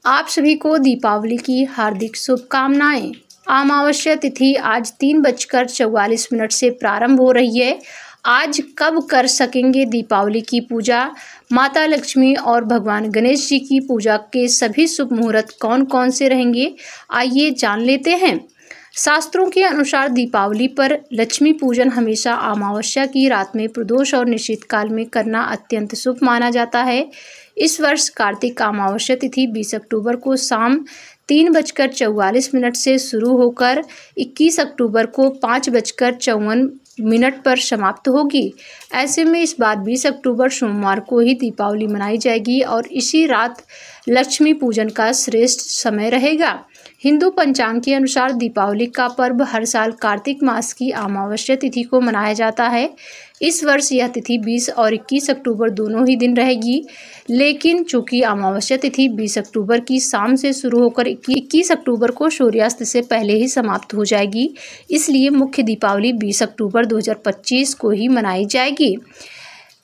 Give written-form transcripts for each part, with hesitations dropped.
आप सभी को दीपावली की हार्दिक शुभकामनाएं। अमावस्या तिथि आज 3:44 से प्रारंभ हो रही है। आज कब कर सकेंगे दीपावली की पूजा? माता लक्ष्मी और भगवान गणेश जी की पूजा के सभी शुभ मुहूर्त कौन कौन से रहेंगे, आइए जान लेते हैं। शास्त्रों के अनुसार दीपावली पर लक्ष्मी पूजन हमेशा अमावस्या की रात में प्रदोष और निषिद्ध काल में करना अत्यंत शुभ माना जाता है। इस वर्ष कार्तिक अमावस्या तिथि 20 अक्टूबर को शाम 3:44 से शुरू होकर 21 अक्टूबर को 5:54 पर समाप्त होगी। ऐसे में इस बार 20 अक्टूबर सोमवार को ही दीपावली मनाई जाएगी और इसी रात लक्ष्मी पूजन का श्रेष्ठ समय रहेगा। हिंदू पंचांग के अनुसार दीपावली का पर्व हर साल कार्तिक मास की अमावस्या तिथि को मनाया जाता है। इस वर्ष यह तिथि 20 और 21 अक्टूबर दोनों ही दिन रहेगी, लेकिन चूंकि अमावस्या तिथि 20 अक्टूबर की शाम से शुरू होकर 21 अक्टूबर को सूर्यास्त से पहले ही समाप्त हो जाएगी, इसलिए मुख्य दीपावली 20 अक्टूबर 2025 को ही मनाई जाएगी।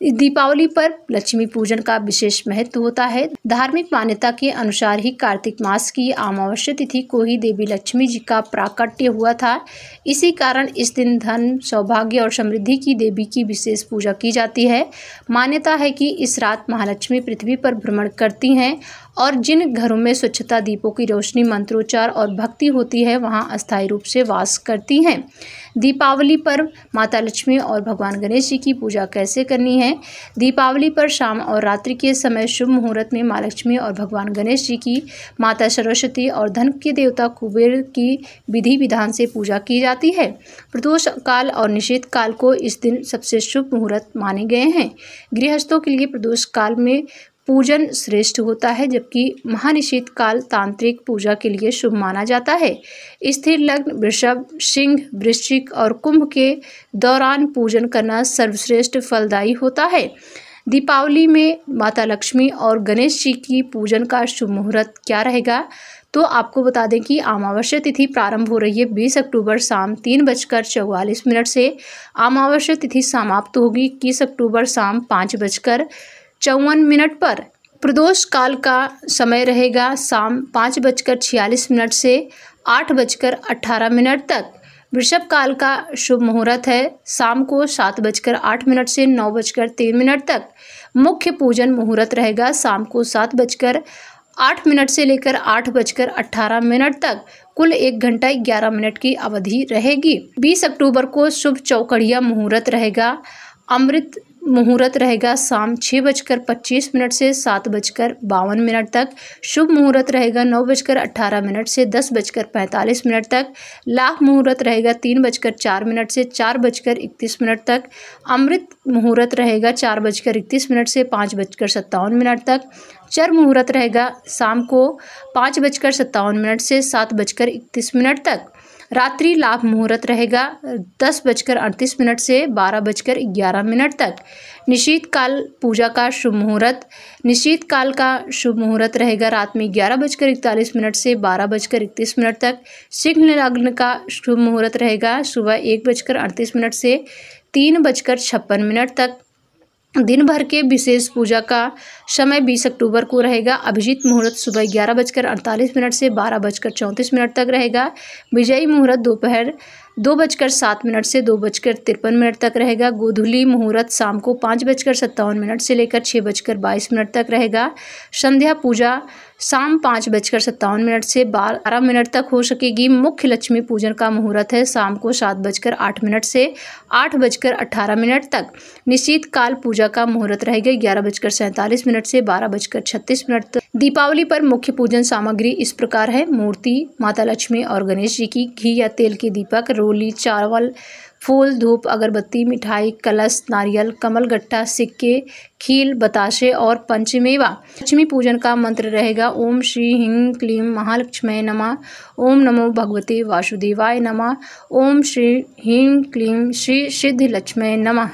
दीपावली पर लक्ष्मी पूजन का विशेष महत्व होता है। धार्मिक मान्यता के अनुसार ही कार्तिक मास की अमावस्या तिथि को ही देवी लक्ष्मी जी का प्राकट्य हुआ था। इसी कारण इस दिन धन, सौभाग्य और समृद्धि की देवी की विशेष पूजा की जाती है। मान्यता है कि इस रात महालक्ष्मी पृथ्वी पर भ्रमण करती हैं और जिन घरों में स्वच्छता, दीपों की रोशनी, मंत्रोच्चार और भक्ति होती है, वहां अस्थायी रूप से वास करती हैं। दीपावली पर माता लक्ष्मी और भगवान गणेश जी की पूजा कैसे करनी है? दीपावली पर शाम और रात्रि के समय शुभ मुहूर्त में माँ लक्ष्मी और भगवान गणेश जी की, माता सरस्वती और धन के देवता कुबेर की विधि विधान से पूजा की जाती है। प्रदोष काल और निषेध काल को इस दिन सबसे शुभ मुहूर्त माने गए हैं। गृहस्थों के लिए प्रदोष काल में पूजन श्रेष्ठ होता है, जबकि महानिषेध काल तांत्रिक पूजा के लिए शुभ माना जाता है। स्थिर लग्न वृषभ, सिंह, वृश्चिक और कुंभ के दौरान पूजन करना सर्वश्रेष्ठ फलदायी होता है। दीपावली में माता लक्ष्मी और गणेश जी की पूजन का शुभ मुहूर्त क्या रहेगा? तो आपको बता दें कि अमावस्या तिथि प्रारंभ हो रही है 20 अक्टूबर शाम 3:44 से। अमावस्या तिथि समाप्त होगी 21 अक्टूबर शाम 5:54 पर। प्रदोष काल का समय रहेगा शाम 5:46 से 8:18 तक। वृषभ काल का शुभ मुहूर्त है शाम को 7:08 से 9:03 तक। मुख्य पूजन मुहूर्त रहेगा शाम को 7:08 से लेकर 8:18 तक। कुल 1 घंटा 11 मिनट की अवधि रहेगी। 20 अक्टूबर को शुभ चौकड़िया मुहूर्त रहेगा। अमृत मुहूर्त रहेगा शाम 6:25 से 7:52 तक। शुभ मुहूर्त रहेगा 9:18 से 10:45 तक। लाभ मुहूर्त रहेगा 3:04 से 4:31 तक। अमृत मुहूर्त रहेगा 4:31 से 5:57 तक। चर मुहूर्त रहेगा शाम को 5:57 से 7:31 तक। रात्रि लाभ मुहूर्त रहेगा 10:38 से 12:11 तक। निषिद्ध काल पूजा का शुभ मुहूर्त। निषिद्ध काल का शुभ मुहूर्त रहेगा रात में 11:41 से 12:31 तक। सिंह लग्न का शुभ मुहूर्त रहेगा सुबह 1:38 से 3:56 तक। दिन भर के विशेष पूजा का समय 20 अक्टूबर को रहेगा। अभिजीत मुहूर्त सुबह 11:48 से 12:34 तक रहेगा। विजयी मुहूर्त दोपहर 2:07 से 2:53 तक रहेगा। गोधूली मुहूर्त शाम को 5:57 से लेकर 6:22 तक रहेगा। संध्या पूजा शाम 5:57 से 12 तक हो सकेगी। मुख्य लक्ष्मी पूजन का मुहूर्त है शाम को 7:08 से 8:18 तक। निषिद्ध काल पूजा का मुहूर्त रहेगा 11:47 से 12:36 तक। दीपावली पर मुख्य पूजन सामग्री इस प्रकार है। मूर्ति माता लक्ष्मी और गणेश जी की, घी या तेल के दीपक, रोली, चावल, फूल, धूप, अगरबत्ती, मिठाई, कलश, नारियल, कमलगट्टा, सिक्के, खील, बताशे और पंचमेवा। लक्ष्मी पूजन का मंत्र रहेगा ओम श्री ह्रीं क्लीं महालक्ष्म्यै नमः। ओम नमो भगवते वासुदेवाय नमः। ओम श्री ह्रीं क्लीं श्री सिद्धिलक्ष्म्यै नमः।